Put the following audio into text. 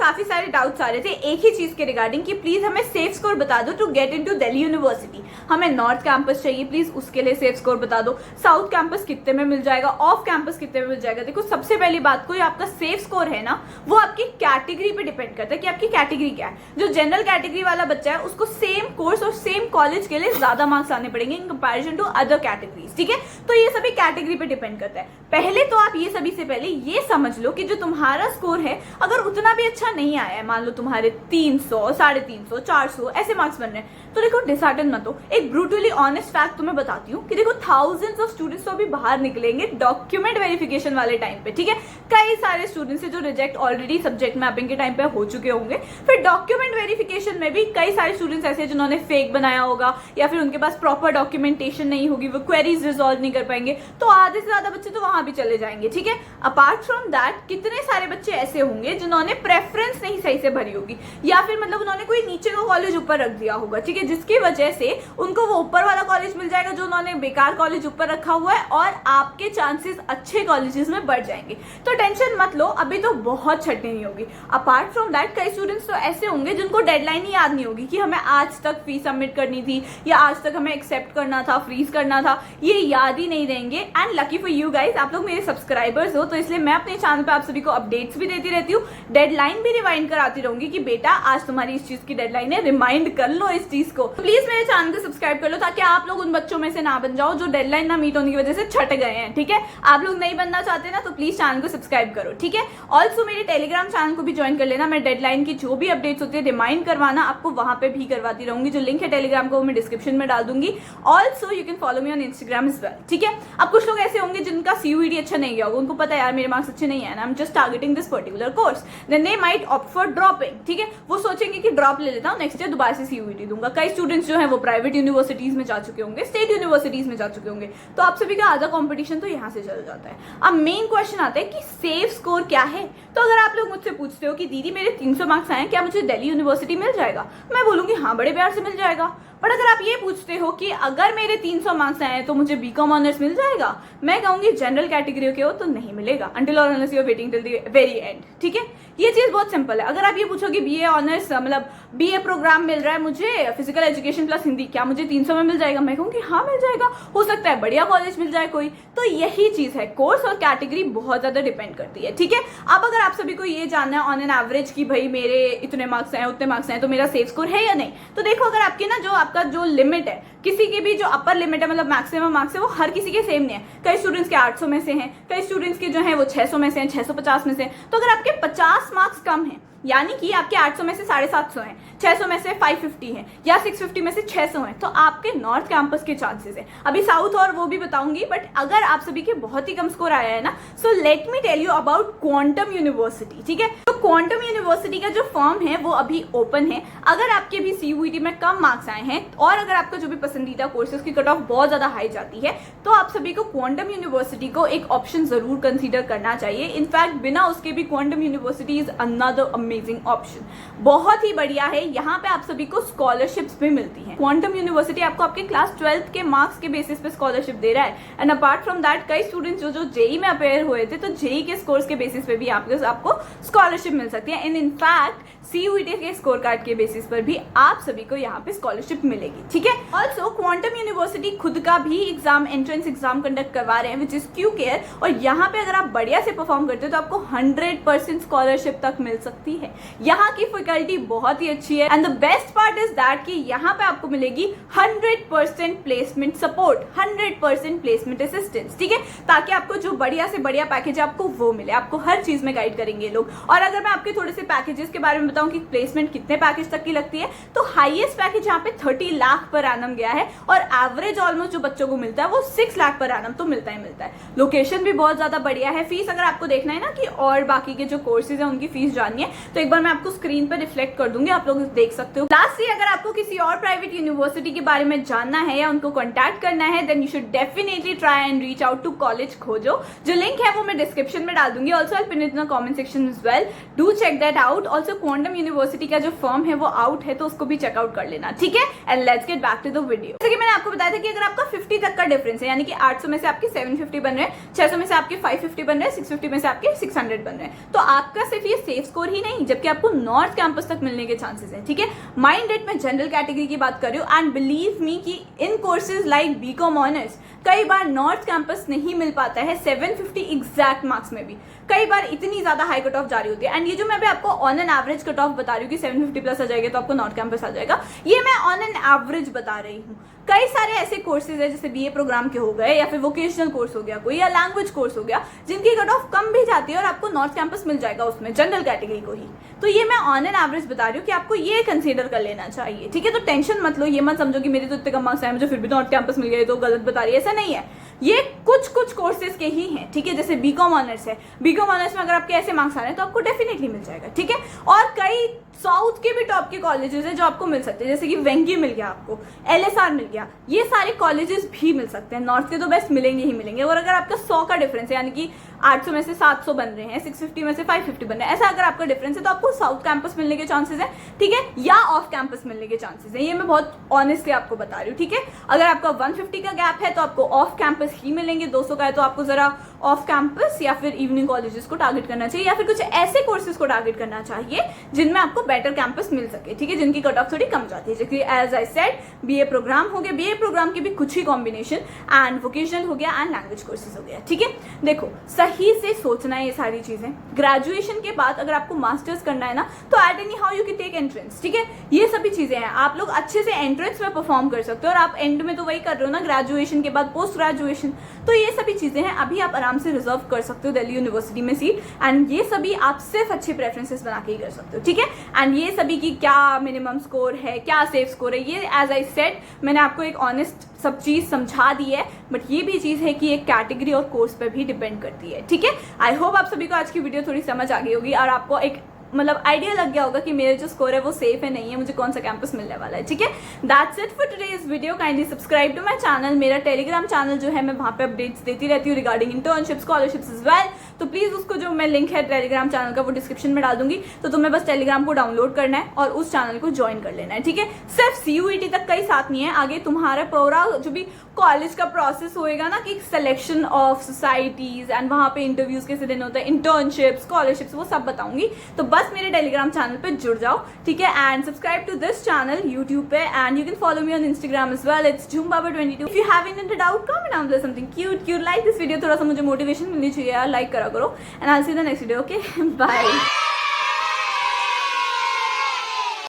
काफी सारे डाउट्स आ रहे थे एक ही चीज के रिगार्डिंग कि प्लीज हमें सेफ स्कोर बता दो to get into Delhi University. हमें नॉर्थ कैंपस चाहिए, प्लीज उसके लिए सेफ स्कोर बता दो। साउथ कैंपस कितने में मिल जाएगा, ऑफ कैंपस कितने में मिल जाएगा। देखो सबसे पहली बात को आपका सेफ स्कोर है ना, वो आपकी कैटेगरी पे डिपेंड करता है कि आपकी कैटेगरी क्या है। जो जनरल कैटेगरी वाला बच्चा है उसको सेम कोर्स और सेम कॉलेज के लिए ज्यादा मार्क्स आने पड़ेंगे in comparison to other categories, ठीक है। तो ये सभी कैटेगरी पे डिपेंड करता है। पहले तो आप ये सभी से पहले ये समझ लो कि जो तुम्हारा स्कोर है अगर उतना भी अच्छा नहीं आया है, मान लो तुम्हारे 300, 350, 400 ऐसे मार्क्स बन रहे हैं, तो देखो डिसहार्टन मत हो। एक ब्रूटली ऑनेस्ट फैक्ट तुम्हें बताती हूँ कि देखो थाउजेंड्स ऑफ स्टूडेंट्स तो अभी बाहर निकलेंगे डॉक्यूमेंट वेरिफिकेशन वाले टाइम पे, ठीक है। कई सारे स्टूडेंट्स है जो रिजेक्ट ऑलरेडी सब्जेक्ट मैपिंग के टाइम पे हो चुके होंगे। फिर डॉक्यूमेंट वेरिफिकेशन में भी कई सारे स्टूडेंट्स ऐसे हैं जिन्होंने फेक बनाया होगा या फिर उनके पास प्रॉपर डॉक्यूमेंटेशन नहीं होगी, वो क्वेरीज रिजॉल्व नहीं कर पाएंगे, तो आधे से ज्यादा बच्चे तो वहां भी चले जाएंगे, ठीक है। अपार्ट फ्रॉम दैट कितने सारे बच्चे ऐसे होंगे जिन्होंने प्रेफरेंस नहीं सही से भरी होगी या फिर मतलब उन्होंने कोई नीचे का कॉलेज ऊपर रख दिया होगा, ठीक है, जिसकी वजह से उनको वो ऊपर वाला कॉलेज मिल जाएगा जो उन्होंने बेकार कॉलेज ऊपर रखा हुआ है और आपके चांसेस अच्छे कॉलेजेस में बढ़ जाएंगे। तो टेंशन मत लो, अभी तो बहुत छटनी नहीं होगी। अपार्ट फ्रॉम दैट कई स्टूडेंट्स तो ऐसे होंगे जिनको डेडलाइन ही याद नहीं होगी कि हमें आज तक फीस सबमिट करनी थी या आज तक हमें एक्सेप्ट करना था, फ्रीज करना था, ये याद ही नहीं रहेंगे। And lucky for you guys, आप लोग मेरे सब्सक्राइबर्स हो तो इसलिए मैं अपने चैनल पे आप सभी को अपडेट्स भी देती रहती हूँ, डेडलाइन भी रिमाइंड कराती रहूंगी कि बेटा आज तुम्हारी इस चीज की डेडलाइन है, रिमाइंड कर लो इस चीज को। प्लीज मेरे चैनल को सब्सक्राइब कर लो ताकि आप लोग उन बच्चों में से ना बन जाओ जो डेडलाइन ना मीट होने की वजह से छट गए हैं, ठीक है। आप लोग नहीं बनना चाहते ना तो प्लीज चैनल को सब्सक्राइब करो, ठीक है। ऑल्सो मेरे टेलीग्राम चैनल को भी ज्वाइन कर लेना, मैं डेडलाइन की जो भी अपडेट्स होती है रिमाइंड करवाना आपको वहां पे भी करवाती रहूंगी। जो लिंक है टेलीग्राम को मैं डिस्क्रिप्शन में डाल दूंगी। Also you can follow me on Instagram is well, ठीक है। अब कुछ लोग ऐसे होंगे जिनका CUET अच्छा नहीं गया होगा, उनको पता है यार मेरे मार्क्स अच्छे नहीं है, I am just targeting this particular course, then they might opt for dropping, ठीक है। वो सोचेंगे कि ड्रॉप ले लेता हूँ, नेक्स्ट ईयर दोबारा से CUET दूंगा। कई स्टूडेंट्स जो है वो प्राइवेट यूनिवर्सिटीज में जा चुके होंगे, स्टेट यूनिवर्सिटीज में जा चुके होंगे, तो आप सभी का आधा कॉम्पिटिशन तो यहाँ से चल जाता है। अब मेन क्वेश्चन आता है कि सेफ स्कोर क्या है। तो अगर आप लोग मुझसे पूछते हो कि दीदी मेरे 300 मार्क्स आए, क्या मुझे दिल्ली यूनिवर्सिटी मिल जाएगा, मैं बोलूंगी हाँ बड़े प्यार से मिल जाएगा। बट अगर आप ये पूछते हो कि अगर मेरे 300 मार्क्स आए तो मुझे BCom ऑनर्स मिल जाएगा, मैं कहूंगी जनरल कैटेगरी के हो तो नहीं मिलेगा, until or unless you are waiting till the very end, ठीक है। ये चीज बहुत सिंपल है। अगर आप ये पूछोगे BA ऑनर्स मतलब BA प्रोग्राम मिल रहा है मुझे फिजिकल एजुकेशन प्लस हिंदी, क्या मुझे 300 में मिल जाएगा, मैं कहूंगी हाँ मिल जाएगा, हो सकता है बढ़िया कॉलेज मिल जाए कोई। तो यही चीज है, कोर्स और कैटेगरी बहुत ज्यादा डिपेंड करती है, ठीक है। अब अगर आप सभी को ये जानना है ऑन एन एवरेज कि भाई मेरे इतने मार्क्स आए उतने मार्क्स आए तो मेरा सेफ स्कोर है या नहीं, तो देखो अगर आपके ना जो आपका जो लिमिट है, किसी की भी जो अपर लिमिट है मतलब मैक्सिमम मार्क्स है वो हर किसी के सेम नहीं है। कई स्टूडेंट्स के 800 में से हैं, कई स्टूडेंट्स के जो है वो 600 में से हैं, 650 में से। तो अगर आपके 50 मार्क्स कम हैं, यानी कि आपके 800 में से 750 हैं, 600 में से 550 हैं या 650 में से 600 हैं, तो आपके नॉर्थ कैंपस के चांसेस हैं। अभी साउथ और वो भी बताऊंगी, बट अगर आप सभी के बहुत ही कम स्कोर आया है ना, so let me tell you about Quantum University, ठीक है। तो क्वांटम यूनिवर्सिटी का जो फॉर्म है वो अभी ओपन है। अगर आपके भी CUET में कम मार्क्स आए हैं और अगर आपका जो भी पसंदीदा कोर्स है उसकी कट ऑफ बहुत ज्यादा हाई जाती है, तो आप सभी को क्वांटम यूनिवर्सिटी को एक ऑप्शन जरूर कंसीडर करना चाहिए। इनफैक्ट बिना उसके भी quantum university is another amazing option, बहुत ही बढ़िया है। यहाँ पे आप सभी को स्कॉलरशिप्स भी मिलती हैं। क्वांटम यूनिवर्सिटी आपको आपके क्लास 12th के मार्क्स के बेसिस पे स्कॉलरशिप दे रहा है। एंड अपार्ट फ्रॉम दैट कई स्टूडेंट्स जो JEE में अपेयर हुए थे तो JEE के स्कोर्स के बेसिस पे भी आपको स्कॉलरशिप मिल सकती है। एंड इनफैक्ट CUET के स्कोर कार्ड के बेसिस पर भी आप सभी को यहाँ पे स्कॉलरशिप मिलेगी, ठीक है। ऑल्सो क्वांटम यूनिवर्सिटी खुद का भी एग्जाम एंट्रेंस एग्जाम कंडक्ट करवा रहे हैं विच इज QCare, और यहाँ पे अगर आप बढ़िया से परफॉर्म करते हो तो आपको 100% स्कॉलरशिप तक मिल सकती है। यहाँ की फैकल्टी बहुत ही अच्छी है and the best part is that कि यहाँ पे आपको मिलेगी 100% प्लेसमेंट सपोर्ट, 100% प्लेसमेंट असिस्टेंस, ठीक है, ताकि आपको जो बढ़िया से बढ़िया पैकेज है आपको वो मिले। आपको हर चीज में गाइड करेंगे लोग। और अगर मैं आपके थोड़े से पैकेजेस के बारे में बताऊं कि प्लेसमेंट कितने पैकेज तक की लगती है, तो हाईएस्ट पैकेज यहाँ पे 30 लाख पर एनम गया है और एवरेज ऑलमोस्ट जो बच्चों को मिलता है वो 6 लाख पर एनम तो मिलता ही मिलता है। लोकेशन भी बहुत ज्यादा बढ़िया है। फीस अगर आपको देखना है ना कि और बाकी के जो कोर्सेज है उनकी फीस जाननी है तो एक बार मैं आपको स्क्रीन पर रिफ्लेक्ट कर दूंगी, आप लोग देख सकते हो। लास्टली अगर आपको किसी और प्राइवेट यूनिवर्सिटी के बारे में जानना है या उनको कॉन्टैक्ट करना है then you should definitely try and reach out to college खोजो। जो लिंक है वो मैं डिस्क्रिप्शन में डाल दूंगी। Also I pin it in the comment section as well, do check that out. Also Quantum Random University का जो फॉर्म है वो आउट है, तो उसको भी चेकआउट कर लेना, ठीक है। And let's get back to the video. जैसे कि मैंने आपको बताया था कि अगर आपका 50 तक का डिफरेंस है, यानी कि 800 में से आपके 750 बन रहे हैं, 600 में से आपके 550 बन रहे हैं, 650 में से आपके 600 बन रहे हैं, तो आपका सिर्फ ये सेफ स्कोर ही नहीं, जबकि आपको नॉर्थ कैंपस तक मिलने के चांसेस है, ठीक है। माइंड इट, मैं जनरल कैटेगरी की बात कर रही हूँ, एंड बिलीव मी कि इन कोर्सेज लाइक बीकॉम ऑनर्स कई बार नॉर्थ कैंपस नहीं मिल पाता है 750 एग्जैक्ट मार्क्स में भी, कई बार इतनी ज्यादा हाई कट ऑफ जारी होती है। एंड ये जो मैं अभी आपको on an average cut off बता रही हूँ कि 750 प्लस आ जाएगा तो आपको नॉर्थ कैंपस आ जाएगा, ये मैं ऑन एन एवरेज बता रही हूँ। कई सारे ऐसे कोर्सेज है जैसे बीए प्रोग्राम के हो गए, या फिर वोकेशनल कोर्स हो गया कोई, या लैंग्वेज कोर्स हो गया, जिनकी कट ऑफ कम भी जाती है और आपको नॉर्थ कैंपस मिल जाएगा उसमें, जनरल कैटेगरी को ही। तो ये मैं ऑन एन एवरेज बता रही हूँ कि आपको ये कंसीडर कर लेना चाहिए, ठीक है। तो टेंशन मत लो, ये मत समझो कि मेरे तो इतने कम मार्क्स आए, मुझे फिर भी नॉर्थ कैंपस मिल गए तो गलत बता रही है, ऐसा नहीं है। ये कुछ कोर्सेज के ही हैं, ठीक है। जैसे बीकॉम ऑनर्स है, बीकॉम ऑनर्स में अगर आपके ऐसे मार्क्स आ रहे हैं तो आपको डेफिनेटली मिल जाएगा, ठीक है। और कई साउथ के भी टॉप के कॉलेजेस है जो आपको मिल सकते हैं, जैसे कि वेंकी मिल गया आपको, एलएसआर मिल गया, ये सारे कॉलेजेस भी मिल सकते हैं। नॉर्थ के तो बेस्ट मिलेंगे ही मिलेंगे। और अगर आपका 100 का डिफरेंस है, यानी कि 800 में से 700 बन रहे हैं, 650 में से 550 बन रहे हैं, ऐसा अगर आपका डिफरेंस है तो आपको साउथ कैंपस मिलने के चांसेस है, ठीक है, या ऑफ कैंपस मिलने के चांसेस है। ये मैं बहुत ऑनेस्टली आपको बता रही हूँ, ठीक है। अगर आपका 150 का गैप है तो आपको ऑफ कैंपस ही मिलेंगे, 200 का है तो आपको जरा ऑफ कैंपस या फिर इवनिंग कॉलेजेस को टारगेट करना चाहिए, या फिर कुछ ऐसे कोर्सेज को टारगेट करना चाहिए जिनमें आपको बेटर कैंपस मिल सके, ठीक है, जिनकी कट ऑफ थोड़ी कम जाती है। जैसे as I said, BA program हो गया, बीए प्रोग्राम के भी कुछ ही कॉम्बिनेशन, एंड वोकेशनल हो गया, एंड लैंग्वेज कोर्सेज हो गया, ठीक है। देखो, सही से सोचना है ये सारी चीजें। ग्रेजुएशन के बाद अगर आपको मास्टर्स करना है ना, तो at any how you can take entrance, ठीक है। ये सभी चीजें हैं, आप लोग अच्छे से एंट्रेंस में परफॉर्म कर सकते हो, और आप एंड में तो वही कर रहे हो ना, ग्रेजुएशन के बाद पोस्ट ग्रेजुएशन। तो ये सभी चीजें हैं, अभी आप आराम से रिजर्व कर सकते हो दिल्ली यूनिवर्सिटी में सीट, एंड ये सभी आप सिर्फ अच्छे प्रेफरेंसेस बना के ही कर सकते हो, ठीक है। एंड ये सभी की क्या मिनिमम स्कोर है, क्या सेफ स्कोर है, ये एज आई सेड मैंने आपको एक ऑनेस्ट सब चीज समझा दी है, बट ये भी चीज है कि एक कैटेगरी और कोर्स पे भी डिपेंड करती है, ठीक है। आई होप आप सभी को आज की वीडियो थोड़ी समझ आ गई होगी, और आपको एक मतलब आइडिया लग गया होगा कि मेरे जो स्कोर है वो सेफ है नहीं है, मुझे कौन सा कैंपस मिलने वाला है, ठीक है। That's it for today's video. Kindly subscribe to my channel. मेरा टेलीग्राम चैनल जो है मैं वहां पे अपडेट्स देती रहती हूँ regarding internship, scholarships as well. तो प्लीज उसको जो मैं लिंक है टेलीग्राम चैनल का वो डिस्क्रिप्शन में डाल दूंगी, तो तुम्हें बस टेलीग्राम को डाउनलोड करना है और उस चैनल को ज्वाइन कर लेना है, ठीक है। सिर्फ CUET तक का ही साथ नहीं है, आगे तुम्हारा पूरा जो भी कॉलेज का प्रोसेस होएगा ना, कि सिलेक्शन ऑफ सोसाइटीज एंड वहां पे इंटरव्यूज कैसे देने होता है, इंटर्नशिप, स्कॉलरशिप्स, वो सब बताऊंगी। तो बस मेरे टेलीग्राम चैनल पे जुड़ जाओ, ठीक है। And subscribe to this channel YouTube पे, and you can follow me on Instagram as well, it's jhumbaba22। If you have any doubt comment down there something cute like this video, थोड़ा सा मुझे motivation मिलनी चाहिए यार, like करा करो, and I will see the next video, okay, bye.